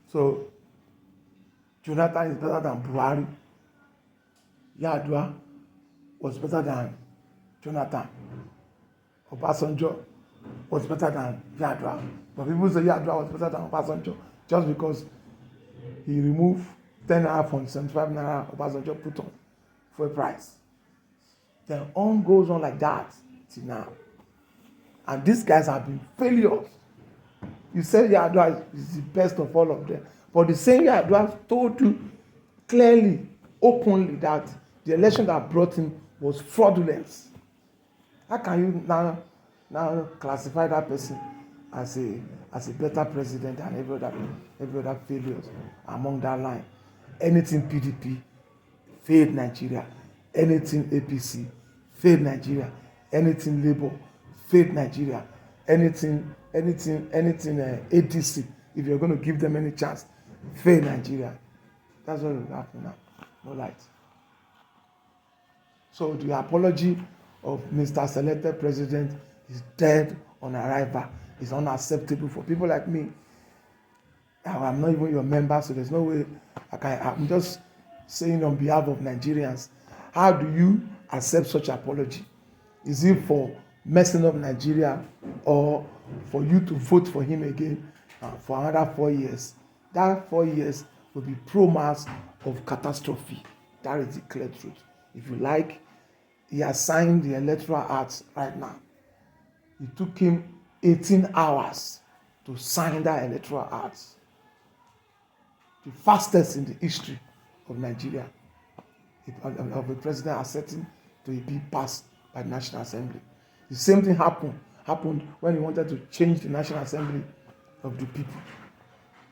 So Jonathan is better than Buhari. Yar'Adua was better than Jonathan. Obasanjo was better than Yar'Adua. But people say Yar'Adua was better than Obasanjo just because he removed 10 naira from 75 naira Obasanjo put on fuel price. Then on goes on like that till now. And these guys have been failures. You say Yar'Adua is the best of all of them. But the same Yar'Adua told you clearly, openly, that the election that brought him was fraudulent. How can you now classify that person as a better president than every other failures among that line? Anything PDP failed Nigeria. Anything APC failed Nigeria. Anything Labour failed Nigeria. Anything ADC, if you're going to give them any chance, failed Nigeria. That's what will happen now. No light. So the apology of Mr. Selected President is dead on arrival. It's unacceptable for people like me. I'm not even your member, so there's no way I'm just saying on behalf of Nigerians. How do you accept such apology? Is it for messing up Nigeria or for you to vote for him again for another 4 years? That 4 years will be promise of catastrophe. That is the clear truth. If you like, he has signed the electoral act right now. It took him 18 hours to sign that electoral act. The fastest in the history of Nigeria, of a president accepting to be passed by the National Assembly. The same thing happened when he wanted to change the National Assembly of the people.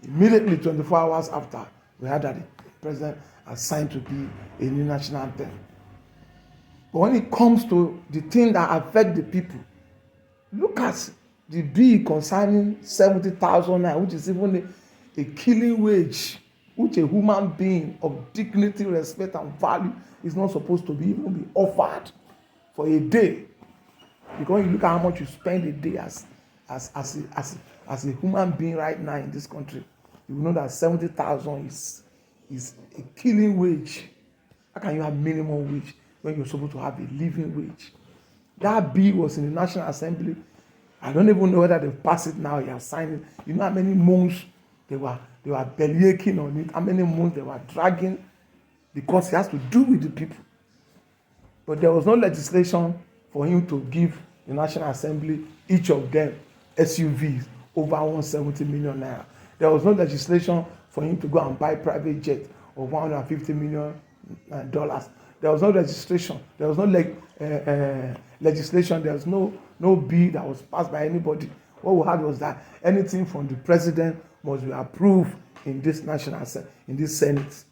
Immediately 24 hours after, we heard that the president has signed to be a new national anthem. But when it comes to the thing that affect the people, look at the bill concerning 70,000 naira, which is even a killing wage, which a human being of dignity, respect, and value is not supposed to even be offered for a day. Because you look at how much you spend a day as a human being right now in this country, you will know that 70,000 is a killing wage. How can you have minimum wage when you're supposed to have a living wage? That bill was in the National Assembly. I don't even know whether they've passed it now. You have signed it. You know how many months they were bellyaching on it, how many months they were dragging, because it has to do with the people. But there was no legislation for him to give the National Assembly, each of them, SUVs over 170 million naira. There was no legislation for him to go and buy private jet of $150 million. There was no registration. There was no legislation. There was no bill that was passed by anybody. What we had was that anything from the president must be approved in this Senate,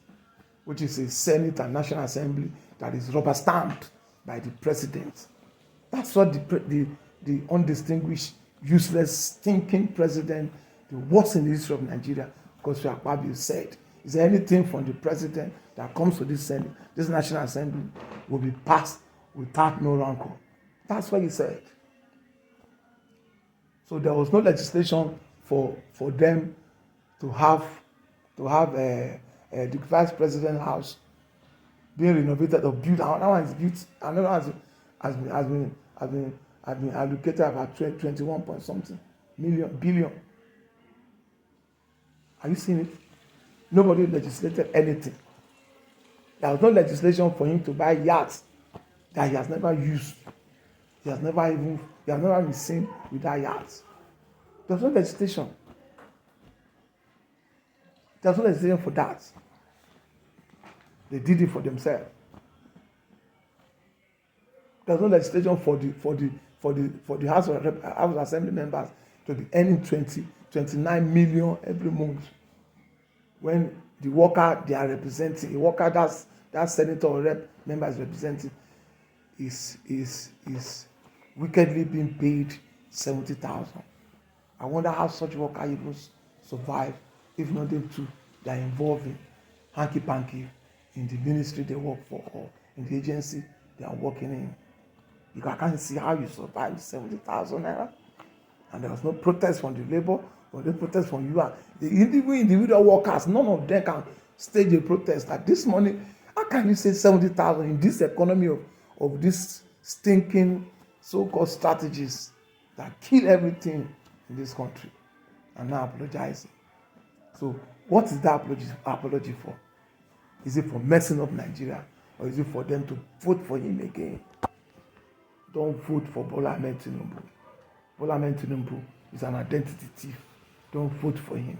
which is a Senate and National Assembly that is rubber stamped by the president. That's what the undistinguished, useless, stinking president, the worst in the history of Nigeria, Godswill Akpabio, said. Is there anything from the president that comes to this Senate, this National Assembly, will be passed without no rancor? That's what he said. So there was no legislation for them to have the vice president house being renovated or built. Another one is built. Another one has been allocated about 21 point something billion. Are you seeing it? Nobody legislated anything. There was no legislation for him to buy yachts that he has never used. He has never been seen with that yacht. There was no legislation. There was no legislation for that. They did it for themselves. There was no legislation for the House of Assembly members to be earning 29 million every month, when the worker they are representing, the worker that senator or rep member is representing, is wickedly being paid 70,000. I wonder how such worker even survive if not them too they are involved in hanky-panky in the ministry they work for or in the agency they are working in. Because I can't see how you survive 70,000 naira. And there was no protest from the labor, but no protest from you and the individual workers. None of them can stage a protest. Like this morning, how can you say 70,000 in this economy of this stinking so-called strategies that kill everything in this country, and now apologizing? So what is that apology for? Is it for messing up Nigeria, or is it for them to vote for him again? Don't vote for Bola Ahmed Tinubu. Bola Ahmed Tinubu is an identity thief. Don't vote for him.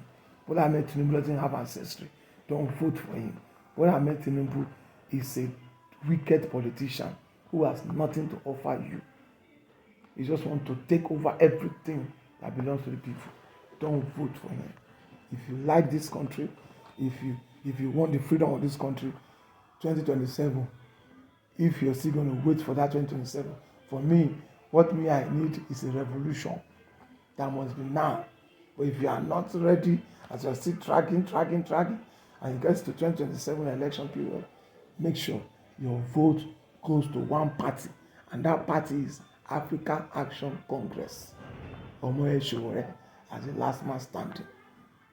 Bola Ahmed Tinubu doesn't have ancestry. Don't vote for him. Bola Ahmed Tinubu is a wicked politician who has nothing to offer you. He just wants to take over everything that belongs to the people. Don't vote for him. If you like this country, if you want the freedom of this country, 2027, if you're still going to wait for that 2027, for me, what I need is a revolution. That must be now. But if you are not ready, as you're still dragging, and it gets to 2027 election period, make sure your vote goes to one party, and that party is African Action Congress. Omoyele Sowore as the last man standing.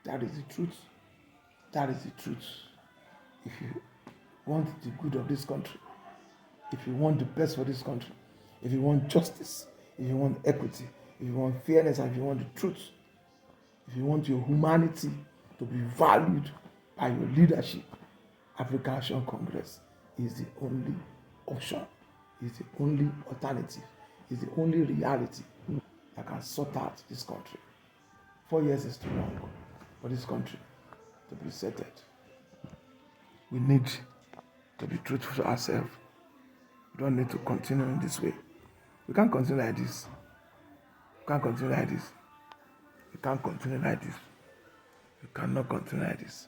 That is the truth. That is the truth. If you want the good of this country, if you want the best for this country, if you want justice, if you want equity, if you want fairness, and if you want the truth, if you want your humanity to be valued by your leadership, African Action Congress is the only option, is the only alternative, is the only reality that can sort out this country. 4 years is too long for this country to be settled. We need to be truthful to ourselves. We don't need to continue in this way. We can't continue like this. We can't continue like this. We can't continue like this. We cannot continue like this.